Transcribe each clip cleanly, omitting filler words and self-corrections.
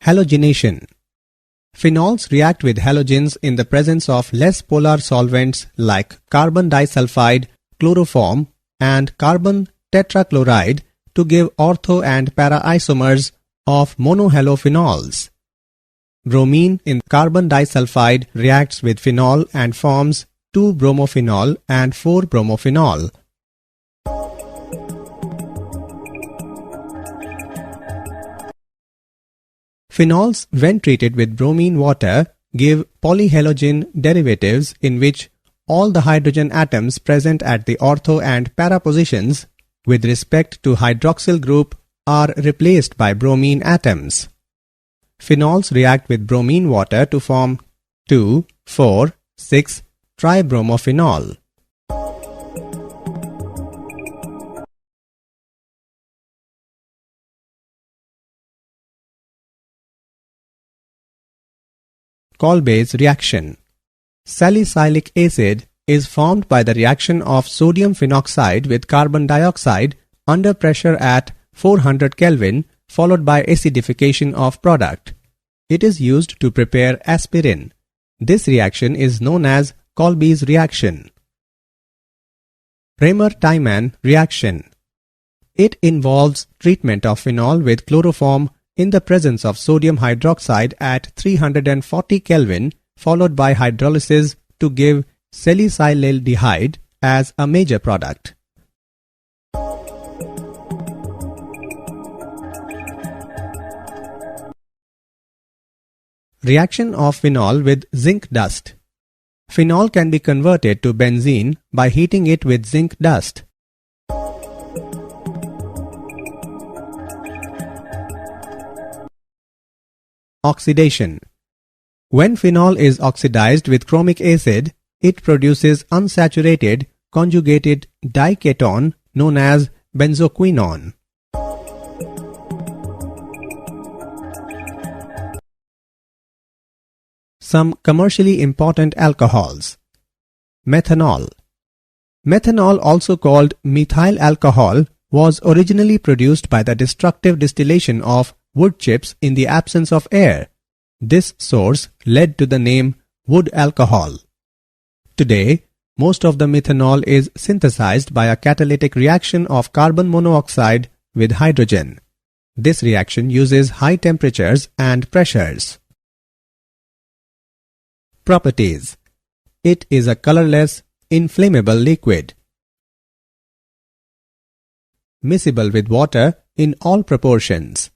Halogenation. Phenols react with halogens in the presence of less polar solvents like carbon disulfide, chloroform, and carbon tetrachloride to give ortho and para isomers of monohalophenols. Bromine in carbon disulfide reacts with phenol and forms 2-bromophenol and 4-bromophenol. Phenols, when treated with bromine water, give polyhalogen derivatives in which all the hydrogen atoms present at the ortho and para positions with respect to hydroxyl group are replaced by bromine atoms. Phenols react with bromine water to form 2,4,6-tribromophenol. Kolbe's reaction. Salicylic acid is formed by the reaction of sodium phenoxide with carbon dioxide under pressure at 400 Kelvin followed by acidification of product. It is used to prepare aspirin. This reaction is known as Kolbe's reaction. Raymer-Tiemann reaction. It involves treatment of phenol with chloroform in the presence of sodium hydroxide at 340 Kelvin followed by hydrolysis to give salicylaldehyde as a major product. Reaction of phenol with zinc dust. Phenol can be converted to benzene by heating it with zinc dust. Oxidation. When phenol is oxidized with chromic acid, it produces unsaturated conjugated dication known as benzoquinone. Some commercially important alcohols. Methanol. Methanol, also called methyl alcohol, was originally produced by the destructive distillation of wood chips in the absence of air. This source led to the name wood alcohol. Today, most of the methanol is synthesized by a catalytic reaction of carbon monoxide with hydrogen. This reaction uses high temperatures and pressures. Properties. It is a colorless, inflammable liquid. Miscible with water in all proportions.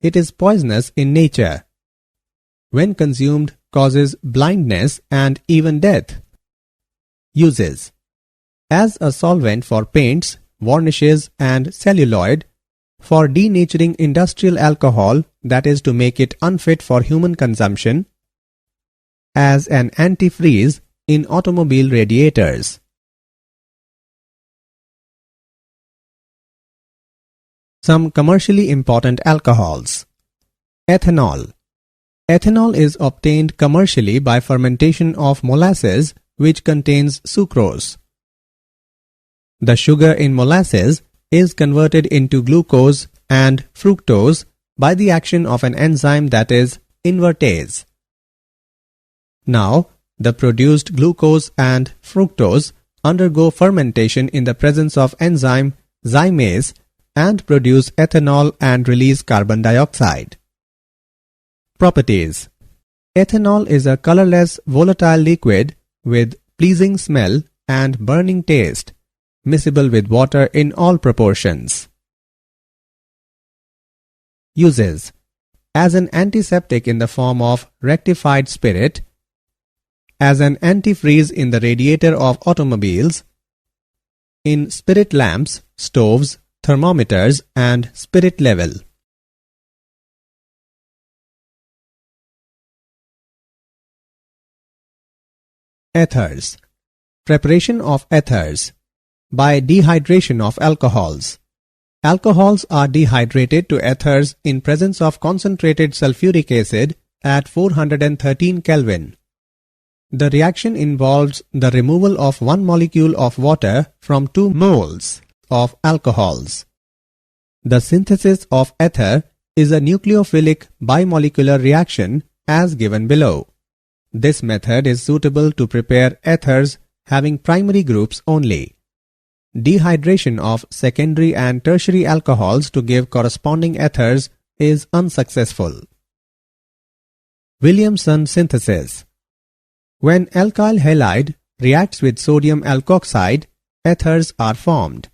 It is poisonous in nature. When consumed, causes blindness and even death. Uses. As a solvent for paints, varnishes and celluloid, for denaturing industrial alcohol, that is to make it unfit for human consumption, as an antifreeze in automobile radiators. Some commercially important alcohols. Ethanol. Ethanol is obtained commercially by fermentation of molasses which contains sucrose. The sugar in molasses is converted into glucose and fructose by the action of an enzyme that is invertase. Now, the produced glucose and fructose undergo fermentation in the presence of enzyme zymase and produce ethanol and release carbon dioxide. Properties. Ethanol is a colorless, volatile liquid with pleasing smell and burning taste, miscible with water in all proportions. Uses. As an antiseptic in the form of rectified spirit, as an antifreeze in the radiator of automobiles, in spirit lamps, stoves, thermometers and spirit level. Ethers. Preparation of ethers. By dehydration of alcohols. Alcohols are dehydrated to ethers in presence of concentrated sulfuric acid at 413 Kelvin. The reaction involves the removal of one molecule of water from 2 moles of alcohols. The synthesis of ether is a nucleophilic bimolecular reaction as given below. This method is suitable to prepare ethers having primary groups only. Dehydration of secondary and tertiary alcohols to give corresponding ethers is unsuccessful. Williamson synthesis. When alkyl halide reacts with sodium alkoxide, ethers are formed.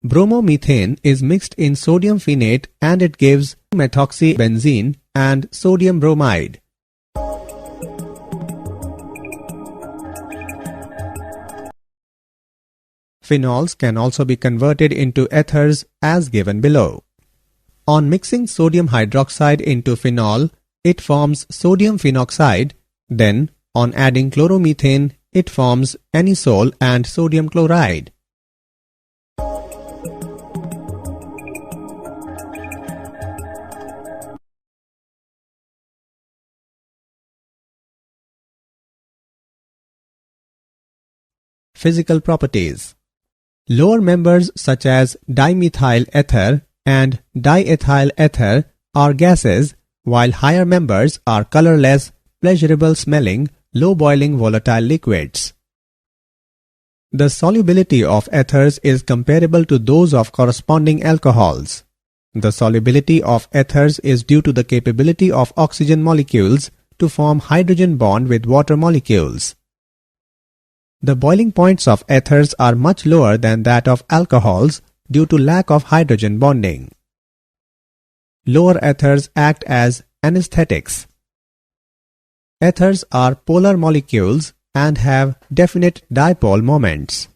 Bromomethane is mixed in sodium phenate and it gives methoxybenzene and sodium bromide. Phenols can also be converted into ethers as given below. On mixing sodium hydroxide into phenol, it forms sodium phenoxide. Then, on adding chloromethane, it forms anisole and sodium chloride. Physical properties. Lower members such as dimethyl ether and diethyl ether are gases, while higher members are colorless, pleasurable smelling, low boiling volatile liquids. The solubility of ethers is comparable to those of corresponding alcohols. The solubility of ethers is due to the capability of oxygen molecules to form hydrogen bond with water molecules. The boiling points of ethers are much lower than that of alcohols due to lack of hydrogen bonding. Lower ethers act as anesthetics. Ethers are polar molecules and have definite dipole moments.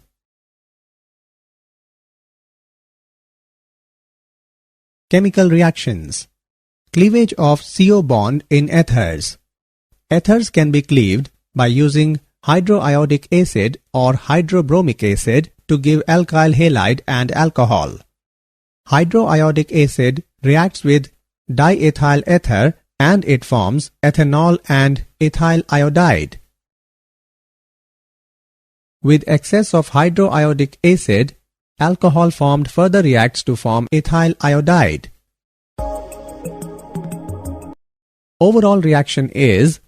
Chemical reactions. Cleavage of CO bond in ethers. Ethers can be cleaved by using hydroiodic acid or hydrobromic acid to give alkyl halide and alcohol. Hydroiodic acid reacts with diethyl ether and it forms ethanol and ethyl iodide. With excess of hydroiodic acid, alcohol formed further reacts to form ethyl iodide. Overall reaction is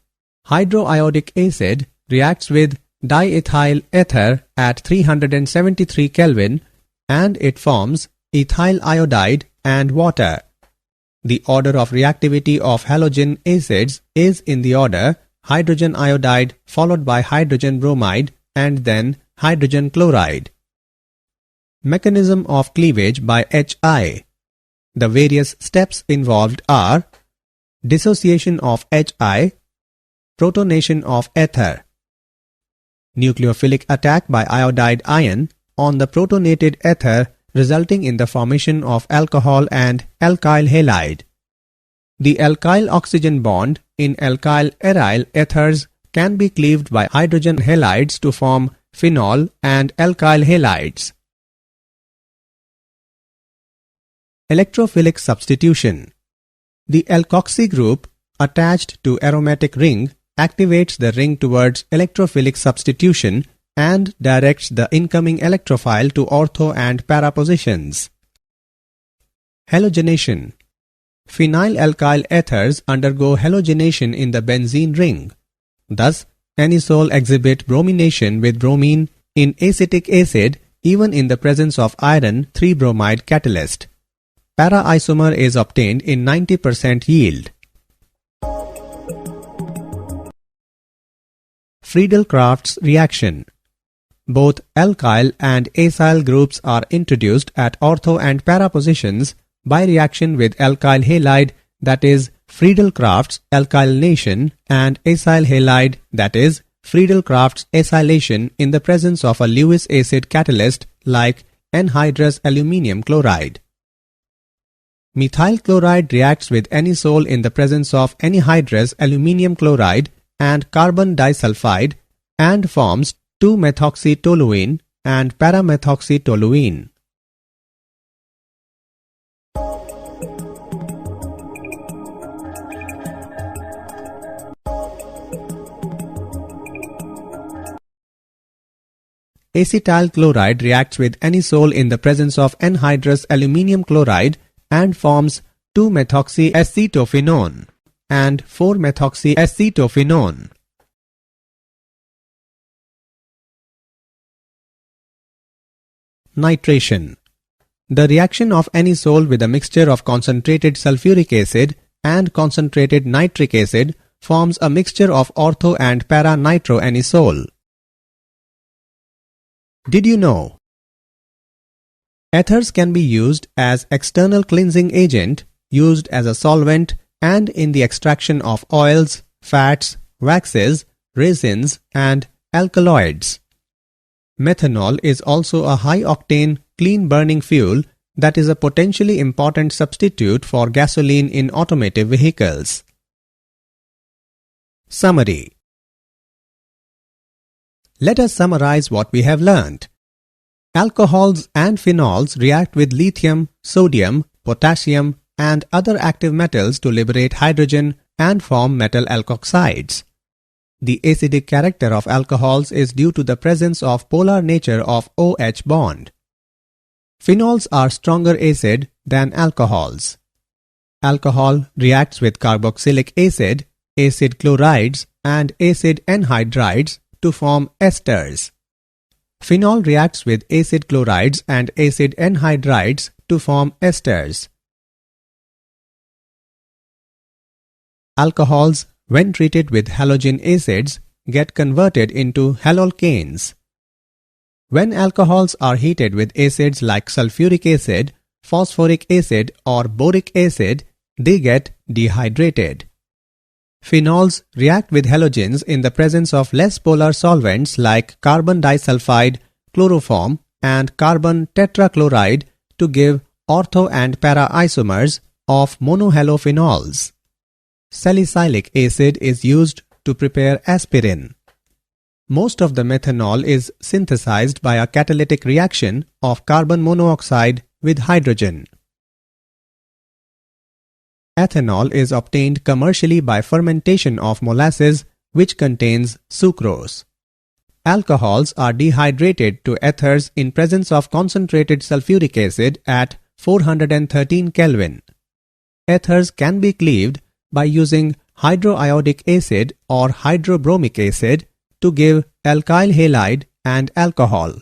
hydroiodic acid reacts with diethyl ether at 373 Kelvin and it forms ethyl iodide and water. The order of reactivity of halogen acids is in the order hydrogen iodide followed by hydrogen bromide and then hydrogen chloride. Mechanism of cleavage by HI. The various steps involved are dissociation of HI, protonation of ether, nucleophilic attack by iodide ion on the protonated ether resulting in the formation of alcohol and alkyl halide. The alkyl oxygen bond in alkyl aryl ethers can be cleaved by hydrogen halides to form phenol and alkyl halides. Electrophilic substitution. The alkoxy group attached to aromatic ring activates the ring towards electrophilic substitution and directs the incoming electrophile to ortho and para positions. Halogenation. Phenylalkyl ethers undergo halogenation in the benzene ring. Thus, anisole exhibit bromination with bromine in acetic acid even in the presence of iron 3-bromide catalyst. Para-isomer is obtained in 90% yield. Friedel-Crafts reaction. Both alkyl and acyl groups are introduced at ortho and para positions by reaction with alkyl halide, that is Friedel-Crafts alkylation, and acyl halide, that is Friedel-Crafts acylation in the presence of a Lewis acid catalyst like anhydrous aluminium chloride. Methyl chloride reacts with anisole in the presence of anhydrous aluminium chloride and carbon disulfide and forms 2-methoxytoluene and paramethoxytoluene. acetyl chloride reacts with anisole in the presence of anhydrous aluminium chloride and forms 2-methoxyacetophenone and 4-methoxyacetophenone. Nitration. The reaction of anisole with a mixture of concentrated sulfuric acid and concentrated nitric acid forms a mixture of ortho and para-nitroanisole. Did you know? Ethers can be used as external cleansing agent, used as a solvent, and in the extraction of oils, fats, waxes, resins, and alkaloids. Methanol is also a high-octane, clean-burning fuel that is a potentially important substitute for gasoline in automotive vehicles. Summary. Let us summarize what we have learned. Alcohols and phenols react with lithium, sodium, potassium, and other active metals to liberate hydrogen and form metal alkoxides. The acidic character of alcohols is due to the presence of polar nature of OH bond. Phenols are stronger acid than alcohols. Alcohol reacts with carboxylic acid, acid chlorides, and acid anhydrides to form esters. Phenol reacts with acid chlorides and acid anhydrides to form esters. Alcohols, when treated with halogen acids, get converted into halolcanes. When alcohols are heated with acids like sulfuric acid, phosphoric acid, or boric acid, they get dehydrated. Phenols react with halogens in the presence of less polar solvents like carbon disulfide, chloroform, and carbon tetrachloride to give ortho and para isomers of monohalophenols. Salicylic acid is used to prepare aspirin. Most of the methanol is synthesized by a catalytic reaction of carbon monoxide with hydrogen. Ethanol is obtained commercially by fermentation of molasses, which contains sucrose. Alcohols are dehydrated to ethers in presence of concentrated sulfuric acid at 413 Kelvin. Ethers can be cleaved by using hydroiodic acid or hydrobromic acid to give alkyl halide and alcohol.